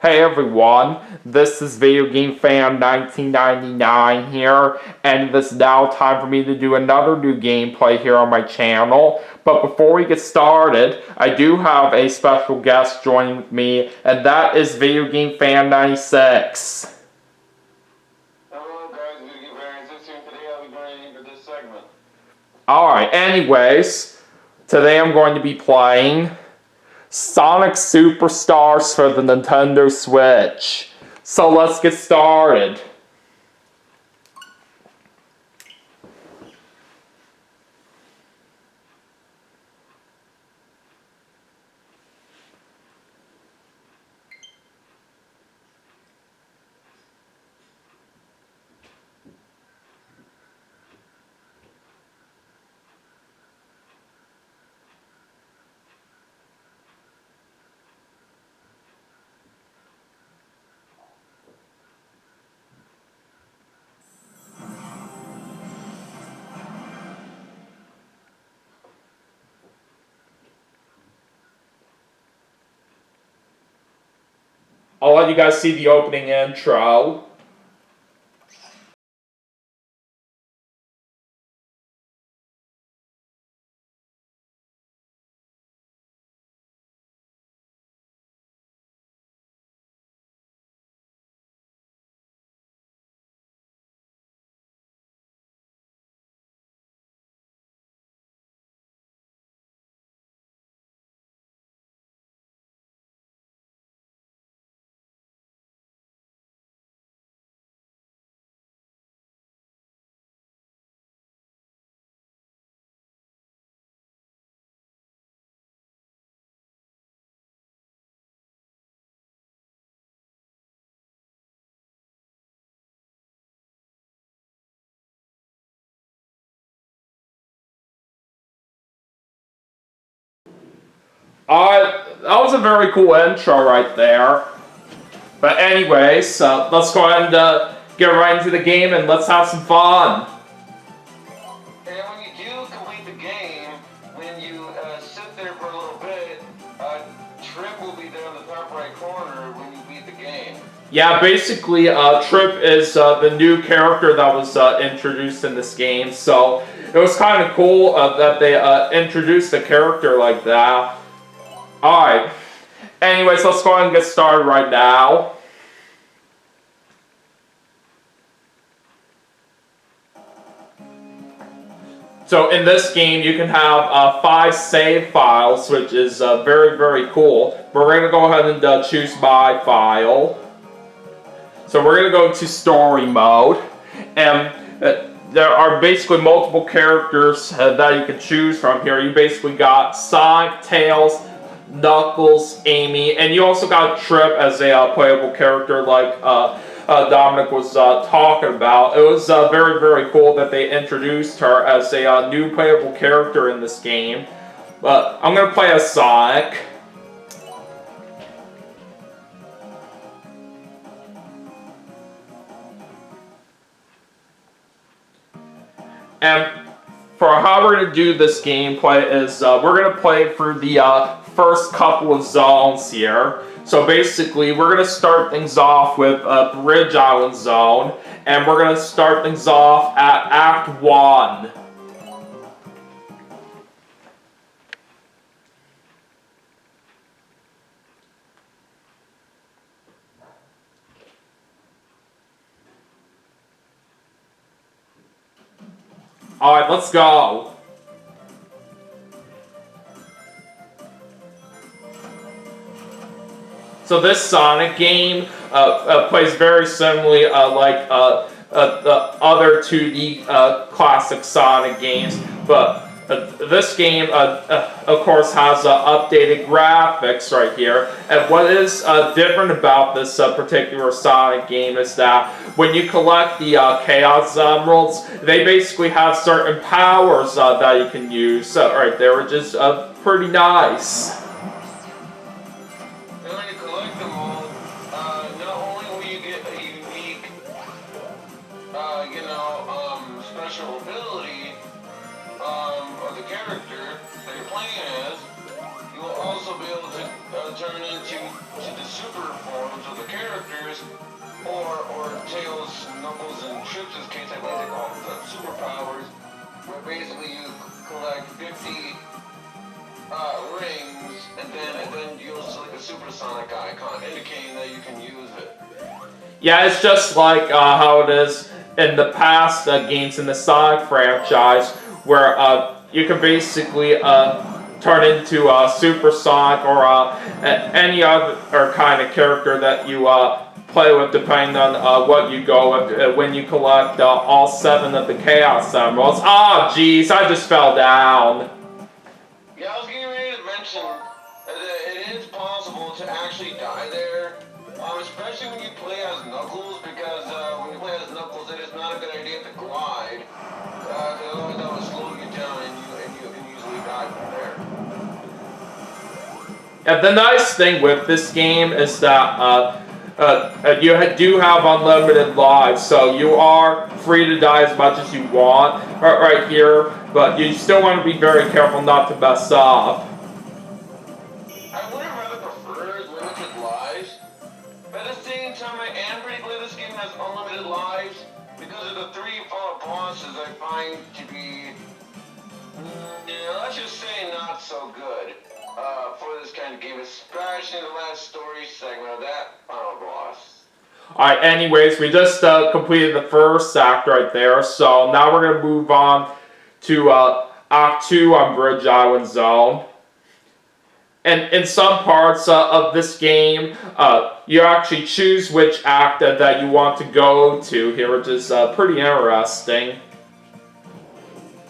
Hey everyone, this is Video Game Fan 1999 here, and it's now time for me to do another new gameplay here on my channel. But before we get started, I do have a special guest joining with me, and that is Video Game Fan 96. Hello guys, Video Game Fan 96 here. Today I'll be going into this segment. Alright, anyways, today I'm going to be playing Sonic Superstars for the Nintendo Switch. So let's get started. I'll let you guys see the opening intro. That was a very cool intro right there. But anyways, let's go ahead and get right into the game and let's have some fun. And when you do complete the game, when you sit there for a little bit, Trip will be there in the top right corner when you beat the game. Yeah, basically, Trip is the new character that was introduced in this game, so it was kind of cool that they introduced a character like that. Alright, anyways, let's go ahead and get started right now. So in this game, you can have 5 save files, which is very, very cool. We're going to go ahead and choose My File. So we're going to go to Story Mode, and there are basically multiple characters that you can choose from here. You basically got Sonic, Tails, Knuckles, Amy, and you also got Trip as a playable character like Dominic was talking about. It was very, very cool that they introduced her as a new playable character in this game. But I'm going to play as Sonic. And for how we're going to do this gameplay is we're going to play through the first couple of zones here. So basically, we're going to start things off with Bridge Island Zone, and we're going to start things off at Act 1. Alright, let's go. So this Sonic game plays very similarly like the other 2D classic Sonic games, but this game, of course, has updated graphics right here. And what is different about this particular Sonic game is that when you collect the Chaos Emeralds, they basically have certain powers that you can use right there, which is pretty nice. And when you collect them all, not only will you get a unique, special ability of the character that you're playing as, you will also be able to turn into the super forms of the Trip's case, I believe they call them superpowers, where basically you collect 50 rings, and then you'll select a supersonic icon, indicating that you can use it. Yeah, it's just like how it is in the past games in the Sonic franchise, where you can basically turn into a Super Sonic or any other kind of character that you play with, depending on what you go with when you collect all 7 of the Chaos Emeralds. Ah, jeez, I just fell down. Yeah, I was getting ready to mention that it is possible to actually die there, especially when you play as Knuckles, because when you play as Knuckles, it is not a good idea to glide, because otherwise that will slow you down and you can usually die from there. And the nice thing with this game is that you do have unlimited lives, so you are free to die as much as you want right here, but you still want to be very careful not to mess up. I would have rather preferred limited lives, but at the same time, I am pretty glad this game has unlimited lives, because of the 3 final bosses I find to be, let's just say, not so good. For this kind of game, especially the last story segment of that final boss. Alright, anyways, we just completed the first act right there, so now we're going to move on to Act 2 on Bridge Island Zone. And in some parts of this game, you actually choose which act that you want to go to here, which is pretty interesting.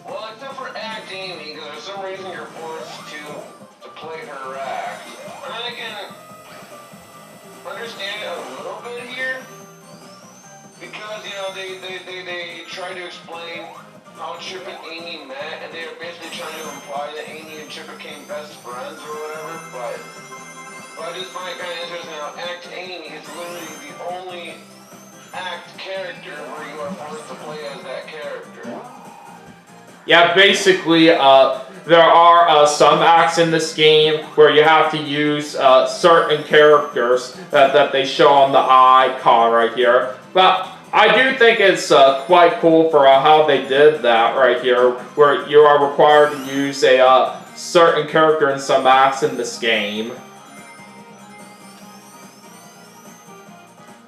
Well, except for Act Amy, because for some reason you're forced to play her act. I mean, I can understand it a little bit here, because, you know, they try to explain how Chip and Amy met, and they're basically trying to imply that Amy and Chip became best friends or whatever, but I just find it kind of interesting how Act Amy is literally the only act character where you are forced to play as that character. Yeah, basically, there are some acts in this game where you have to use certain characters that they show on the icon right here. But I do think it's quite cool for how they did that right here, where you are required to use a certain character in some acts in this game.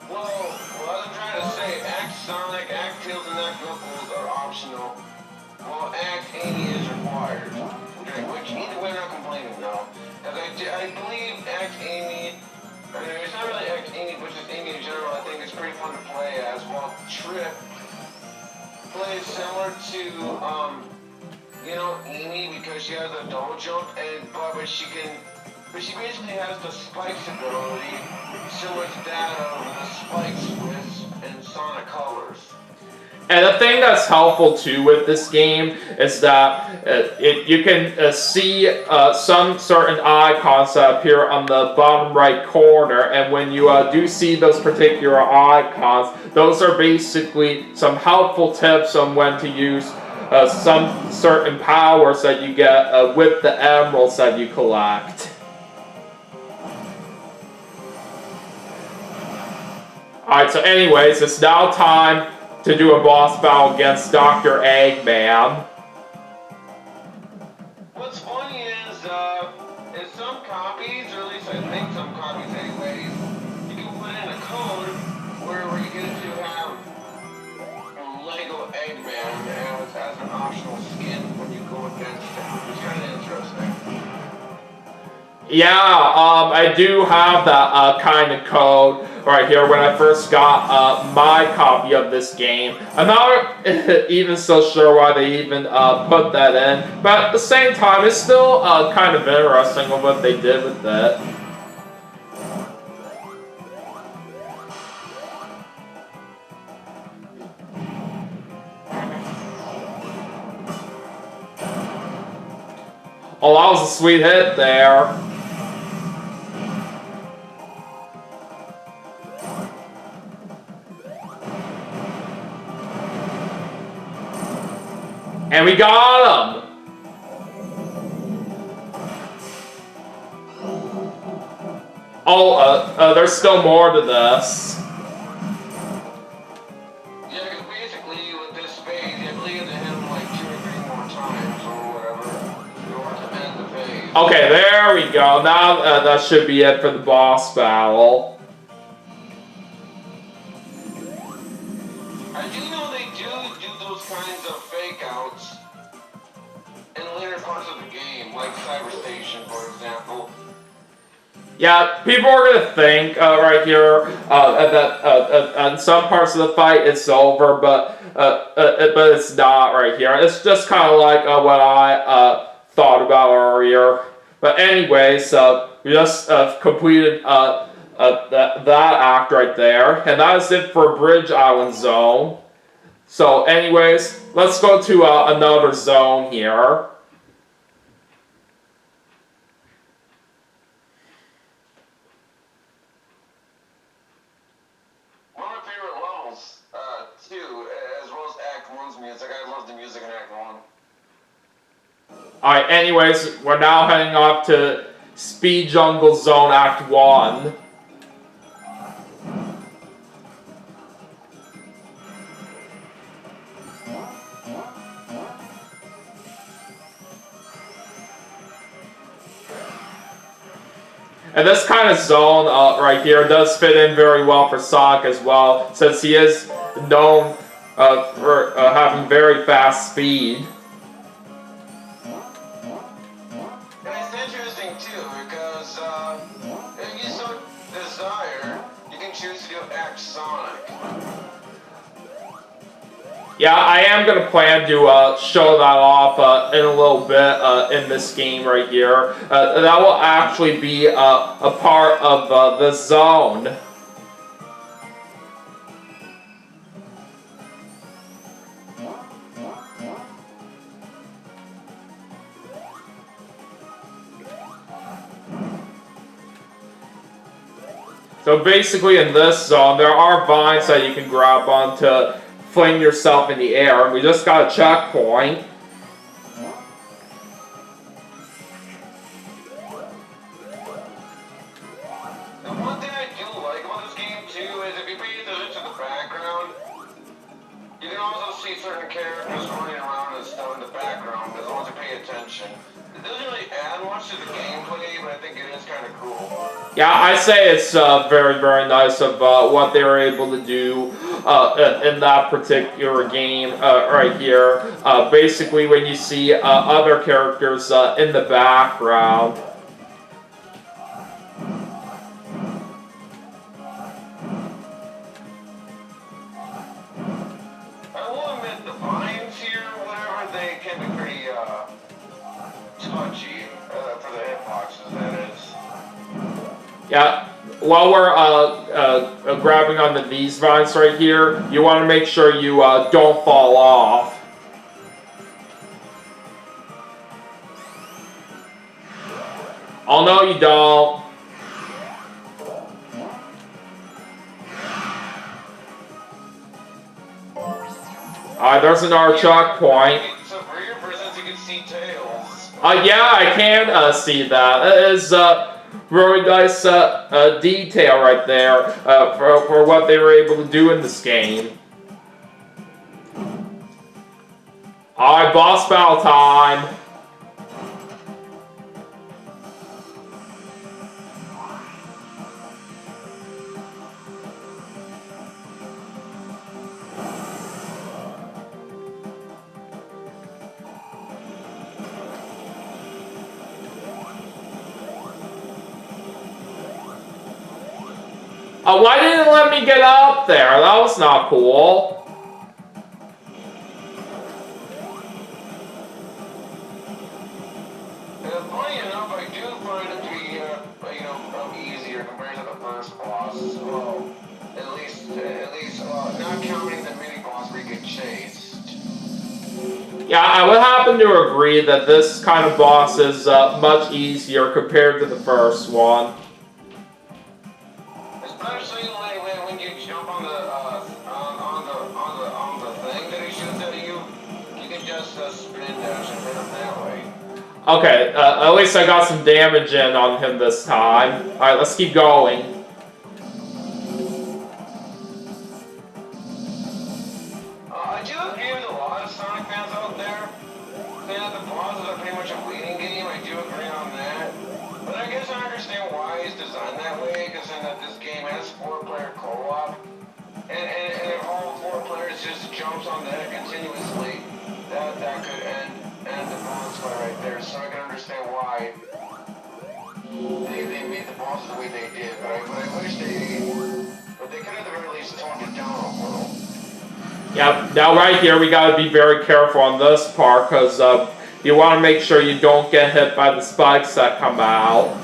Well, as I'm trying to say, Act Sonic, Act Tails, and Act Knuckles are optional, while Act Amy is required. Which either way, I'm not complaining though. Because I believe Act Amy, I mean, it's not really Act Amy, but just Amy in general, I think it's pretty fun to play as, while Trip plays similar to, you know, Amy, because she has a double jump, but she basically has the spikes ability, similar to that of the spikes in Sonic Colors. And the thing that's helpful too with this game is that you can see some certain icons that appear on the bottom right corner, and when you do see those particular icons, those are basically some helpful tips on when to use some certain powers that you get with the emeralds that you collect. Alright, so anyways, it's now time to do a boss battle against Dr. Eggman. What's funny is some copies, or at least I think some copies anyways, you can put in a code where you get to have Lego Eggman as an optional skin when you go against him, which is kind of interesting. Yeah, I do have that kind of code right here when I first got my copy of this game. I'm not even so sure why they even put that in, but at the same time, it's still kind of interesting of what they did with it. Oh, that was a sweet hit there. And we got him! Oh, there's still more to this. Yeah, because Okay, there we go. Now that should be it for the boss battle. I do know they do those kinds of fake outs in later parts of the game, like Cyber Station, for example. Yeah, people are gonna think right here that in some parts of the fight it's over, but it's not right here. It's just kind of like what I thought about earlier. But anyways, we just completed that act right there, and that is it for Bridge Island Zone. So, anyways, let's go to another zone here. Music. I love the music in Act 1. Alright, anyways, we're now heading off to Speed Jungle Zone Act 1. And this kind of zone right here does fit in very well for Sonic as well, since he is known for having very fast speed. And it's interesting too, because if you so desire, you can choose to do Act Sonic. Yeah, I am going to plan to show that off in a little bit in this game right here. That will actually be a part of the zone. So basically in this zone, there are vines that you can grab on to fling yourself in the air, and we just got a checkpoint. The one thing I do like about this game too is if you pay attention to the background, you can also see certain characters running around and stuff in the background as long as you pay attention. It doesn't really add much to the gameplay, but I think it is kind of cool. Yeah, I say it's very, very nice of what they were able to do in that particular game right here. Basically, when you see other characters in the background. I will admit the vines here, whatever, they can be pretty touchy for the hitboxes, that is. Yeah, while we're grabbing onto these vines right here, you want to make sure you don't fall off. Oh no, you don't. Alright, there's another checkpoint. So for your persons, you can see tails. Yeah, I can see that. It is really nice detail right there for what they were able to do in this game. Alright, boss battle time. Why didn't it let me get up there? That was not cool. Funny enough, I do find it to be, easier compared to the first boss. Well, at least, not counting the mini boss where you get chased. Yeah, I would happen to agree that this kind of boss is much easier compared to the first one. Especially when you jump on the thing that he shoots at you, you can just spin dash and hit him that way. Okay, at least I got some damage in on him this time. Alright, let's keep going. I do agree with a lot of Sonic fans out there saying that the bosses are pretty much a waiting game. I do agree on that. understand that this game has 4-player co-op, and if all 4 players just jumps on the head continuously, that could end the boss fight right there. So I can understand why they made the bosses the way they did. But I wish they could at the very least toned it down a little. Yep. Now right here we gotta be very careful on this part because you want to make sure you don't get hit by the spikes that come out.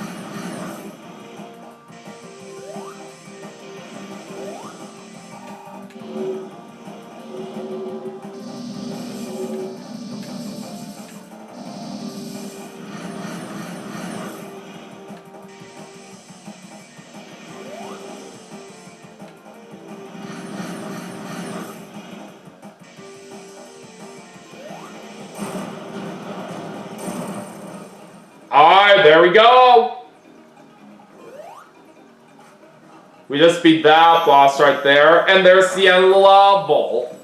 Alright, there we go! We just beat that boss right there, and there's the end level.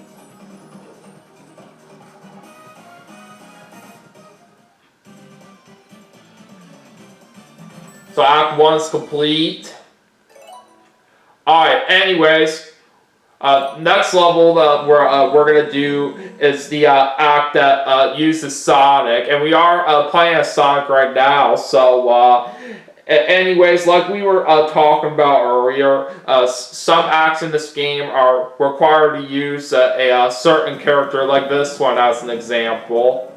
So Act 1 is complete. Alright, anyways. Next level that we're gonna do is the act that uses Sonic, and we are playing as Sonic right now. So, anyways, like we were talking about earlier, some acts in this game are required to use a certain character, like this one as an example.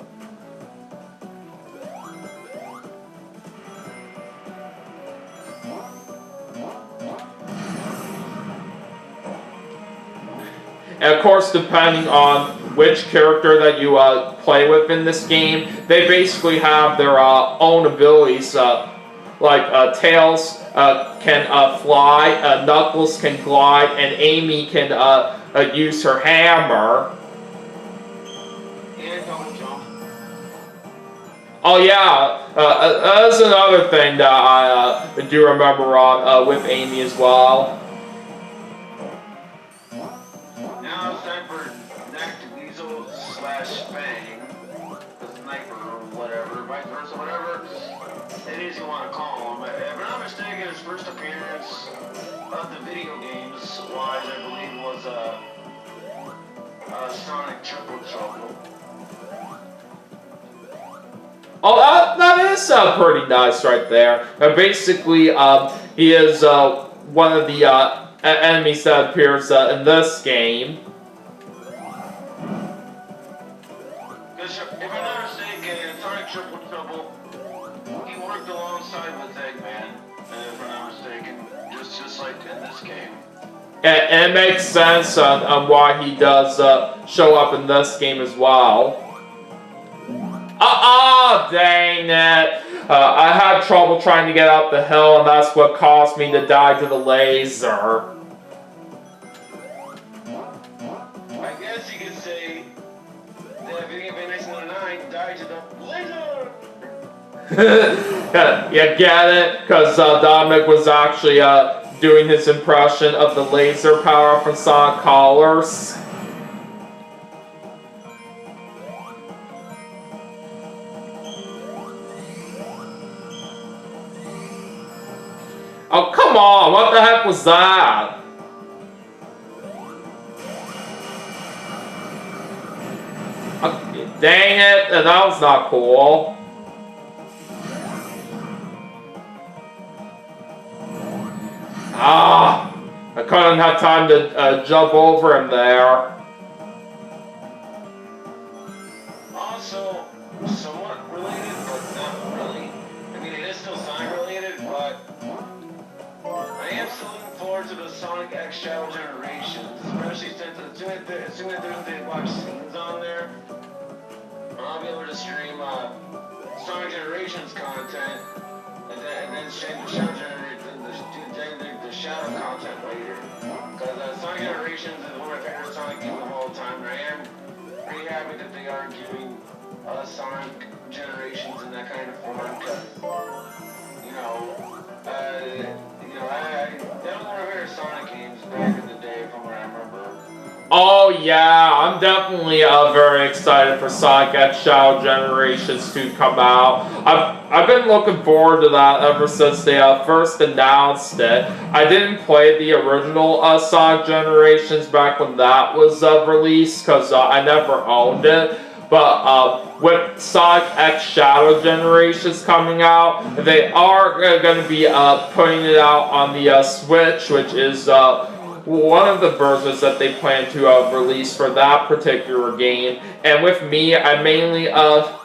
And of course, depending on which character that you play with in this game, they basically have their own abilities. Like Tails can fly, Knuckles can glide, and Amy can use her hammer. And don't jump. Oh yeah, that's another thing that I do remember on with Amy as well. Now it's time for Next Weasel / Fang, the sniper or whatever, vice versa, whatever it is you want to call him. If I'm not mistaken, his first appearance of the video games wise, I believe, was Sonic Triple Trouble. Oh, that is pretty nice right there. Basically, he is one of the enemies that appears in this game. If I'm not mistaken, in Sonic Triple Trouble, he worked alongside with Eggman, if I'm not mistaken, just like in this game. And it makes sense on why he does show up in this game as well. Dang it! I had trouble trying to get up the hill, and that's what caused me to die to the laser. I guess you could say that Video Game 1999 died to the laser! You get it? Because Dominic was actually doing his impression of the laser power from Sonic Colors. Oh, come on! What the heck was that? Dang it! That was not cool. I couldn't have time to jump over him there. Also, somewhat related, but not really. I mean, it is still Sonic related, but I am still looking forward to the Sonic X Shadow Generations, especially since as soon as there's the watch scenes on there, I'll be able to stream Sonic Generations content, and then stream the Shadow the Shadow content later. Because Sonic Generations is one of my favorite Sonic games of all time, and I am pretty happy that they are giving Sonic Generations in that kind of form. Because that was one of my favorite Sonic games back in the day, from what I remember. Oh yeah, I'm definitely very excited for Sonic X Shadow Generations to come out. I've been looking forward to that ever since they first announced it. I didn't play the original Sonic Generations back when that was released because I never owned it. But with Sonic X Shadow Generations coming out, they are going to be putting it out on the Switch, which is one of the versions that they plan to release for that particular game. And with me, I mainly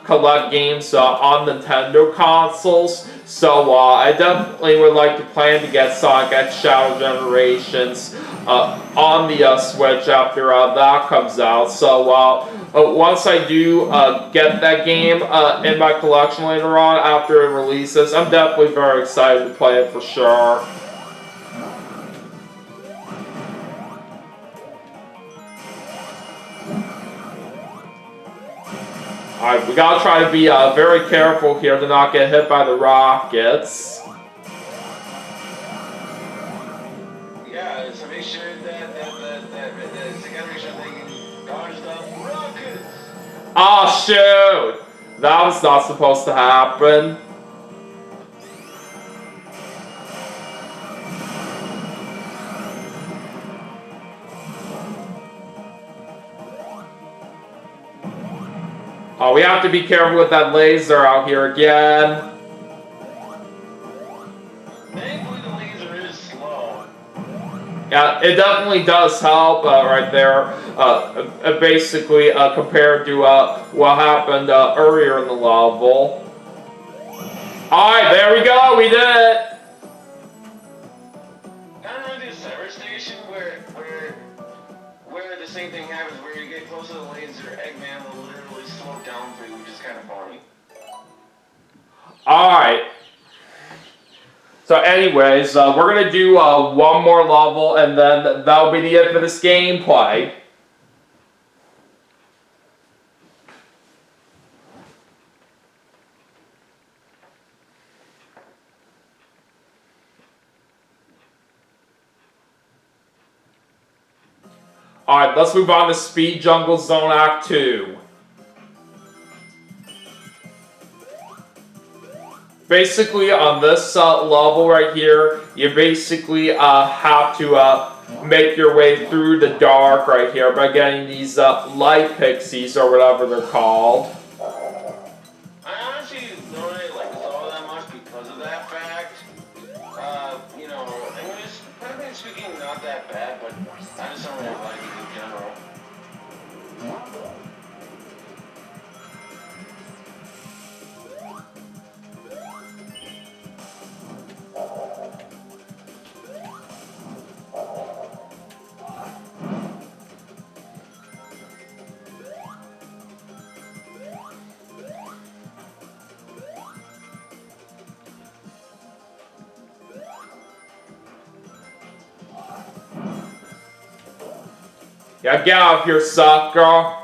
collect games on Nintendo consoles, so I definitely would like to plan to get Sonic X Shadow Generations on the Switch after that comes out. So once I do get that game in my collection later on after it releases, I'm definitely very excited to play it for sure. Alright, we gotta try to be very careful here to not get hit by the rockets. Yeah, so make sure that they gotta make sure they can dodge the rockets. Oh shoot! That was not supposed to happen. Oh, we have to be careful with that laser out here again. Thankfully the laser is slow. Yeah, it definitely does help right there. Basically, compared to what happened earlier in the level. Alright, there we go, we did it! Kind of like the Cyber Station where the same thing happens where you get close to the laser, Eggman will literally slow down for you, which is kind of funny. Alright. So anyways, we're going to do one more level, and then that'll be the end for this gameplay. Alright, let's move on to Speed Jungle Zone Act 2. Basically, on this level right here, you basically have to make your way through the dark right here by getting these light pixies, or whatever they're called. I honestly don't really like this all that much because of that fact. You know, English, frankly speaking, not that bad, but I just don't really like it in general. Yeah, get out of here, sucker.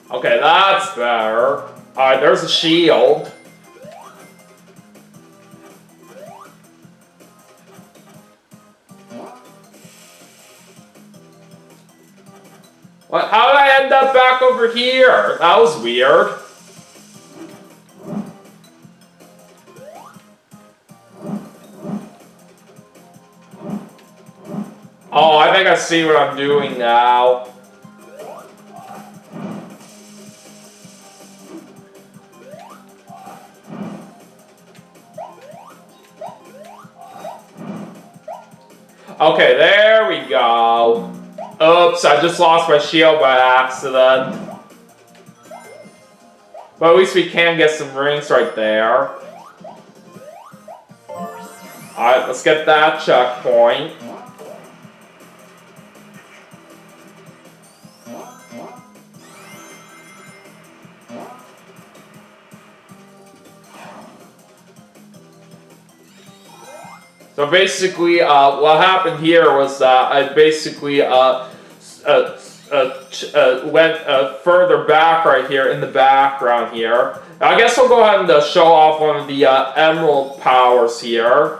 Okay, that's better. Alright, there's a shield. What? How did I end up back over here? That was weird. Oh, I think I see what I'm doing now. Okay, there we go. Oops, I just lost my shield by accident. But at least we can get some rings right there. Alright, let's get that checkpoint. So basically, what happened here was that I basically went further back right here in the background here. I guess I'll go ahead and show off one of the emerald powers here.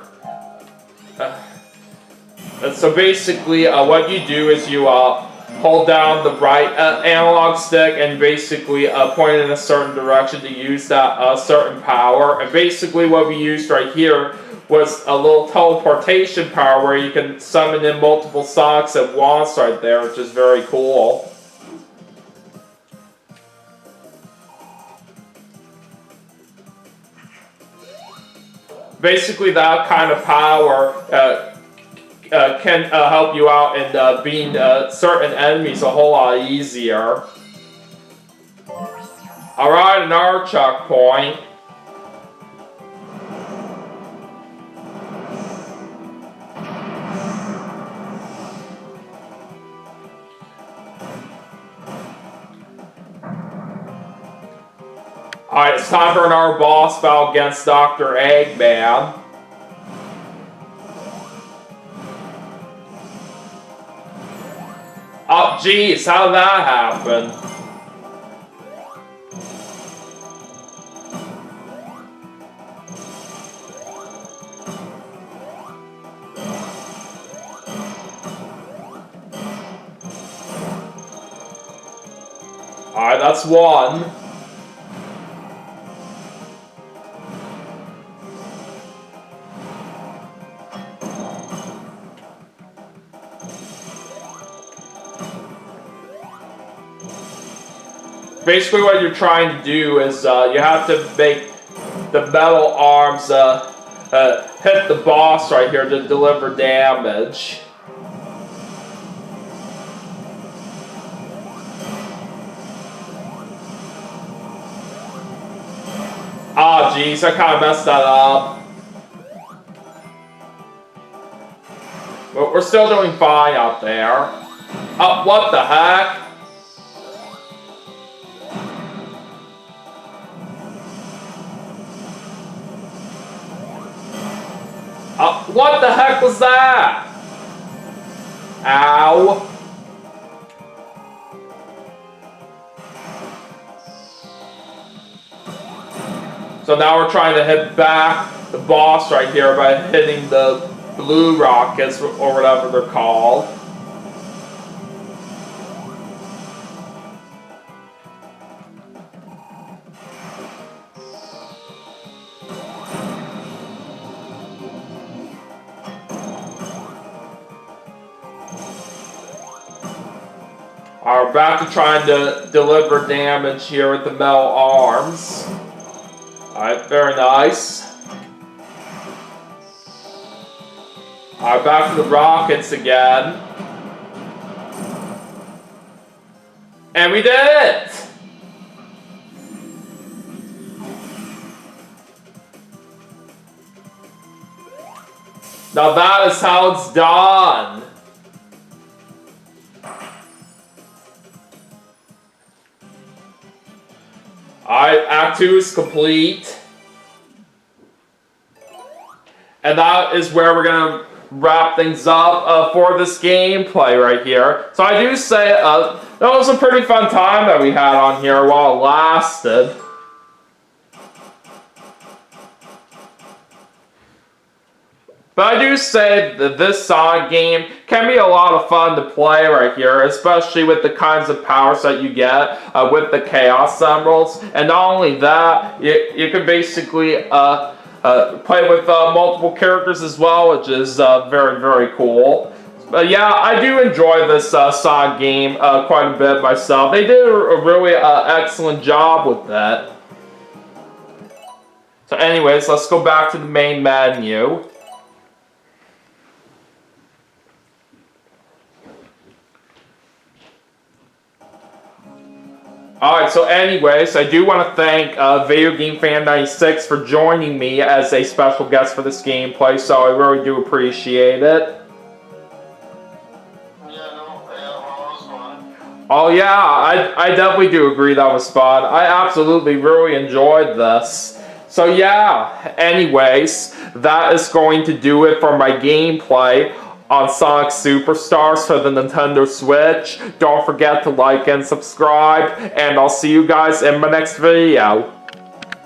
So basically, what you do is you hold down the right analog stick and basically point in a certain direction to use that certain power. And basically what we used right here was a little teleportation power where you can summon in multiple Sonics at once right there, which is very cool. Basically that kind of power can help you out in beating certain enemies a whole lot easier. Alright, another checkpoint. Alright, it's time for another boss battle against Dr. Eggman. Oh, jeez, how did that happen? Alright, that's one. Basically what you're trying to do is you have to make the metal arms hit the boss right here to deliver damage. Ah, jeez, I kind of messed that up. But we're still doing fine out there. Oh, what the heck? What the heck was that? Ow. So now we're trying to hit back the boss right here by hitting the blue rockets or whatever they're called. We're back to trying to deliver damage here with the metal arms. Alright, very nice. Alright, back to the rockets again. And we did it! Now that is how it's done. Alright, Act 2 is complete. And that is where we're going to wrap things up for this gameplay right here. So I do say that was a pretty fun time that we had on here while it lasted. But I do say that this Sonic game can be a lot of fun to play right here, especially with the kinds of powers that you get with the Chaos Emeralds. And not only that, you can basically play with multiple characters as well, which is very, very cool. But yeah, I do enjoy this Sonic game quite a bit myself. They did a really excellent job with that. So anyways, let's go back to the main menu. Alright, so anyways, I do want to thank Video Game Fan 96 for joining me as a special guest for this gameplay, so I really do appreciate it. Oh yeah, I definitely do agree that was fun. I absolutely really enjoyed this. So yeah, anyways, that is going to do it for my gameplay on Sonic Superstars for the Nintendo Switch. Don't forget to like and subscribe, and I'll see you guys in my next video.